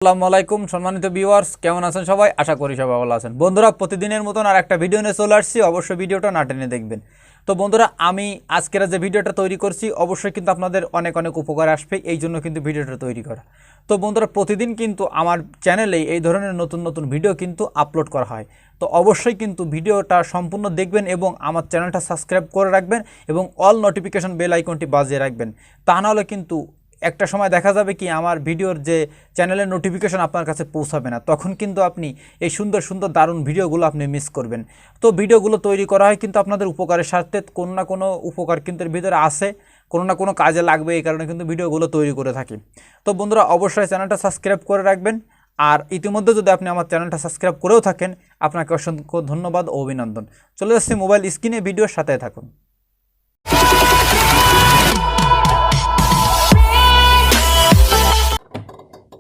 আসসালামু আলাইকুম সম্মানিত ভিউয়ার্স, কেমন আছেন সবাই? আশা করি সবাই ভালো আছেন। বন্ধুরা, প্রতিদিনের মতন আর একটা ভিডিও নিয়ে চলে আসছি, অবশ্যই ভিডিওটা না টেনে দেখবেন। তো বন্ধুরা, আমি আজকের যে ভিডিওটা তৈরি করছি অবশ্যই কিন্তু আপনাদের অনেক অনেক উপকার আসবে, এই জন্য কিন্তু ভিডিওটা তৈরি করা। তো বন্ধুরা, প্রতিদিন কিন্তু আমার চ্যানেলে এই ধরনের নতুন নতুন ভিডিও কিন্তু আপলোড করা হয়। তো অবশ্যই কিন্তু ভিডিওটা সম্পূর্ণ দেখবেন এবং আমার চ্যানেলটা সাবস্ক্রাইব করে রাখবেন এবং অল নোটিফিকেশন বেল আইকনটি বাজিয়ে রাখবেন। তা নাহলে কিন্তু একটা সময় দেখা যাবে কি আমার ভিডিওর যে চ্যানেলের নোটিফিকেশন আপনার কাছে পৌঁছাবে না, তখন কিন্তু আপনি এই সুন্দর সুন্দর দারুণ ভিডিওগুলো আপনি মিস করবেন। তো ভিডিওগুলো তৈরি করা হয় কিন্তু আপনাদের উপকারের স্বার্থে, কোনো না কোনো উপকার কিন্তু এর ভিতরে আসে, কোনো না কোনো কাজে লাগবে, এই কারণে কিন্তু ভিডিওগুলো তৈরি করে থাকি। তো বন্ধুরা, অবশ্যই চ্যানেলটা সাবস্ক্রাইব করে রাখবেন। আর ইতিমধ্যে যদি আপনি আমার চ্যানেলটা সাবস্ক্রাইব করেও থাকেন, আপনাকে অসংখ্য ধন্যবাদ ও অভিনন্দন। চলে যাচ্ছি মোবাইল স্ক্রিনে, ভিডিওর সাথে থাকুন।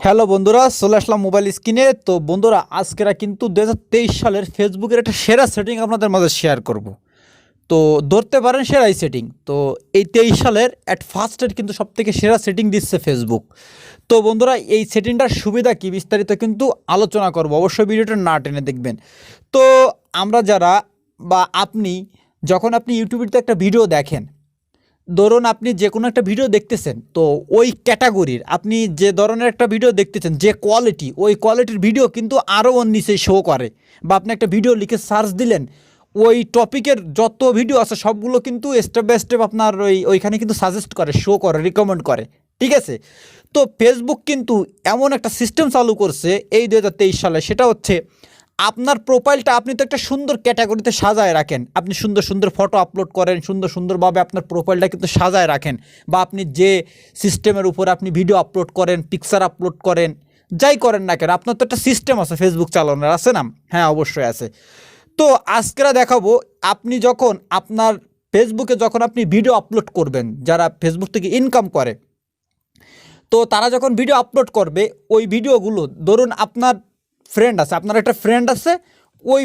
হ্যালো বন্ধুরা, চলে আসলাম মোবাইল স্ক্রিনে। তো বন্ধুরা, আজকেরা কিন্তু 2023 সালের ফেসবুকের একটা সেরা সেটিং আপনাদের মাঝে শেয়ার করব। তো ধরতে পারেন সেরাই সেটিং। তো এই 23 সালের ফার্স্টের কিন্তু সবথেকে সেরা সেটিং দিচ্ছে ফেসবুক। তো বন্ধুরা, এই সেটিংটার সুবিধা কি বিস্তারিত কিন্তু আলোচনা করব, অবশ্যই ভিডিওটা না টেনে দেখবেন। তো আমরা যারা বা আপনি যখন আপনি ইউটিউবেতে একটা ভিডিও দেখেন, ধরুন আপনি যে কোনো একটা ভিডিও দেখতেছেন, তো ওই ক্যাটাগরির আপনি যে ধরনের একটা ভিডিও দেখতেছেন, যে কোয়ালিটি, ওই কোয়ালিটির ভিডিও কিন্তু আরও ওর নিচে শো করে। বা আপনি একটা ভিডিও লিখে সার্চ দিলেন, ওই টপিকের যত ভিডিও আছে সবগুলো কিন্তু স্টেপ বাই স্টেপ আপনার ওইখানে কিন্তু সাজেস্ট করে, শো করে, রিকমেন্ড করে। ঠিক আছে? তো ফেসবুক কিন্তু এমন একটা সিস্টেম চালু করছে এই 2023 সালে, সেটা হচ্ছে আপনার প্রোফাইলটা আপনি তো একটা সুন্দর ক্যাটাগরিতে সাজায় রাখেন, আপনি সুন্দর সুন্দর ফটো আপলোড করেন, সুন্দর সুন্দরভাবে আপনার প্রোফাইলটা কিন্তু সাজায় রাখেন, বা আপনি যে সিস্টেমের উপর আপনি ভিডিও আপলোড করেন, পিকচার আপলোড করেন, যাই করেন না কেন, আপনার তো একটা সিস্টেম আছে ফেসবুক চালানোর, আছে না? হ্যাঁ, অবশ্যই আছে। তো আজকেরা দেখাবো, আপনি যখন আপনার ফেসবুকে যখন আপনি ভিডিও আপলোড করবেন, যারা ফেসবুক থেকে ইনকাম করে, তো তারা যখন ভিডিও আপলোড করবে, ওই ভিডিওগুলো ধরুন আপনার ফ্রেন্ড আছে, আপনার একটা ফ্রেন্ড আছে, ওই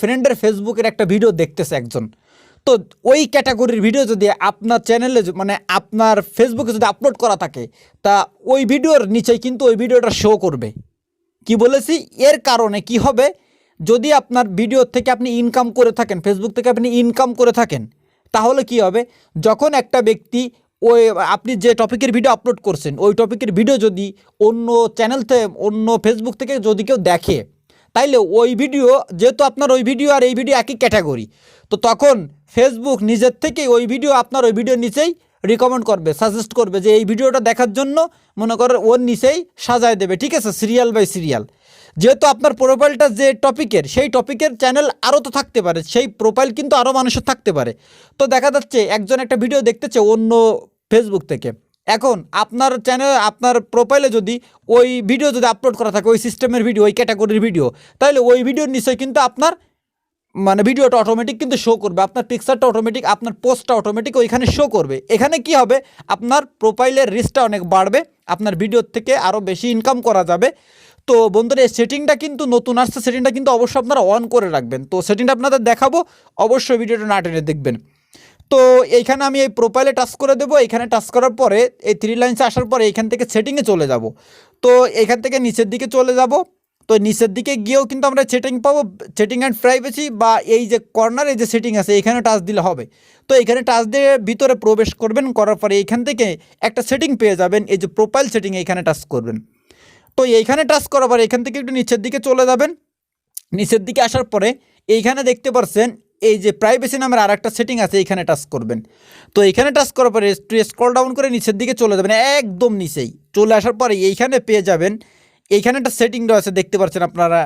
ফ্রেন্ডের ফেসবুকের একটা ভিডিও দেখতেছে একজন। তো ওই ক্যাটাগরির ভিডিও যদি আপনার চ্যানেলে মানে আপনার ফেসবুকে যদি আপলোড করা থাকে, তা ওই ভিডিওর নিচেই কিন্তু ওই ভিডিওটা শো করবে। কি বলেছি? এর কারণে কি হবে, যদি আপনার ভিডিও থেকে আপনি ইনকাম করে থাকেন, ফেসবুক থেকে আপনি ইনকাম করে থাকেন, তাহলে কি হবে, যখন একটা ব্যক্তি ওই আপনি যে টপিকের ভিডিও আপলোড করছেন, ওই টপিকের ভিডিও যদি অন্য চ্যানেল থেকে, অন্য ফেসবুক থেকে যদি কেউ দেখে, তাইলে ওই ভিডিও, যেহেতু আপনার ওই ভিডিও আর এই ভিডিও একই ক্যাটাগরি, তো তখন ফেসবুক নিজের থেকে ওই ভিডিও আপনার ওই ভিডিওর নিচেই রিকমেন্ড করবে, সাজেস্ট করবে যে এই ভিডিওটা দেখার জন্য, মনে করেন ওর নিচেই সাজায় দেবে। ঠিক আছে? Serial by serial. যেহেতু আপনার প্রোফাইলটা যে টপিকের, সেই টপিকের চ্যানেল আরও তো থাকতে পারে, সেই প্রোফাইল কিন্তু আরও মানুষের থাকতে পারে। তো দেখা যাচ্ছে একজন একটা ভিডিও দেখতেছে অন্য ফেসবুক থেকে, এখন আপনার চ্যানেল, আপনার প্রোফাইলে যদি ওই ভিডিও যদি আপলোড করা থাকে, ওই সিস্টেমের ভিডিও, ওই ক্যাটাগরির ভিডিও, তাহলে ওই ভিডিওর নিচে কিন্তু আপনার মানে ভিডিওটা অটোমেটিক কিন্তু শো করবে, আপনার পিকচারটা অটোমেটিক, আপনার পোস্টটা অটোমেটিক ওইখানে শো করবে। এখানে কি হবে, আপনার প্রোফাইলের রিচটা অনেক বাড়বে, আপনার ভিডিওর থেকে আরও বেশি ইনকাম করা যাবে। তো বন্ধুরা, এই সেটিংটা কিন্তু নতুন আসছে, সেটিংটা কিন্তু অবশ্যই আপনারা অন করে রাখবেন। তো সেটিংটা আপনাদের দেখাবো, অবশ্যই ভিডিওটা না টেনে দেখবেন। তো এইখানে আমি এই প্রোফাইলে টাচ করে দেবো, এইখানে টাচ করার পরে এই 3 লাইনসে আসার পরে এইখান থেকে সেটিংয়ে চলে যাব। তো এইখান থেকে নিচের দিকে চলে যাব। তো নিচের দিকে গিয়েও কিন্তু আমরা সেটিং পাবো, সেটিং অ্যান্ড প্রাইভেসি, বা এই যে কর্নারে যে সেটিং আছে এইখানে টাচ দিলে হবে। তো এইখানে টাচ দিয়ে ভিতরে প্রবেশ করবেন, করার পরে এইখান থেকে একটা সেটিং পেয়ে যাবেন, এই যে প্রোফাইল সেটিং, এইখানে টাচ করবেন। তো এইখানে টাচ করার পরে এখান থেকে একটু নিচের দিকে চলে যাবেন। নিচের দিকে আসার পরে এইখানে দেখতে পাচ্ছেন এই যে প্রাইভেসি নামের আর একটা সেটিং আছে, এইখানে টাচ করবেন। তো এইখানে টাচ করার পরে একটু স্ক্রল ডাউন করে নিচের দিকে চলে যাবেন, একদম নিচেই চলে আসার পরে এইখানে পেয়ে যাবেন, এইখানে একটা সেটিং আছে, দেখতে পাচ্ছেন আপনারা,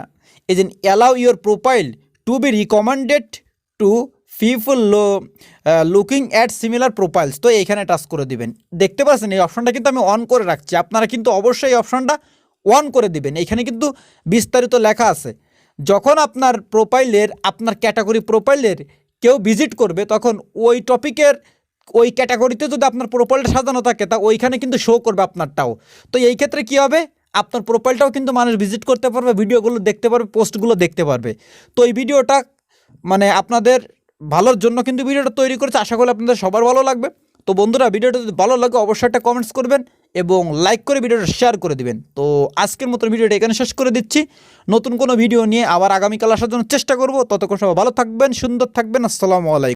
এই যে allow your profile to be recommended to people looking at similar profiles. তো এইখানে টাচ করে দিবেন। দেখতে পাচ্ছেন এই অপশনটা কিন্তু আমি অন করে রাখছি, আপনারা কিন্তু অবশ্যই এই অপশনটা অন করে দিবেন। এইখানে কিন্তু বিস্তারিত লেখা আছে, যখন আপনার প্রোফাইলের, আপনার ক্যাটাগরি প্রোফাইলের কেউ ভিজিট করবে, তখন ওই টপিকের ওই ক্যাটাগরিতে যদি আপনার প্রোফাইলটা সাজানো থাকে, তা ওইখানে কিন্তু শো করবে আপনারটাও। তো এই ক্ষেত্রে কী হবে, আপনার প্রোফাইলটাও কিন্তু মানুষ ভিজিট করতে পারবে, ভিডিওগুলো দেখতে পারবে, পোস্টগুলো দেখতে পারবে। তো এই ভিডিওটা মানে আপনাদের ভালোর জন্য কিন্তু ভিডিওটা তৈরি করেছে, আশা করি আপনাদের সবার ভালো লাগবে। তো বন্ধুরা, ভিডিওটা যদি ভালো লাগে অবশ্যই একটা কমেন্টস করবেন এবং লাইক করে ভিডিওটা শেয়ার করে দিবেন। তো আজকের মতো ভিডিওটা এখানে শেষ করে দিচ্ছি। নতুন কোনো ভিডিও নিয়ে আবার আগামীকাল আসার জন্য চেষ্টা করব। ততক্ষণ সবাই ভালো থাকবেন, সুন্দর থাকবেন। আসসালামু আলাইকুম।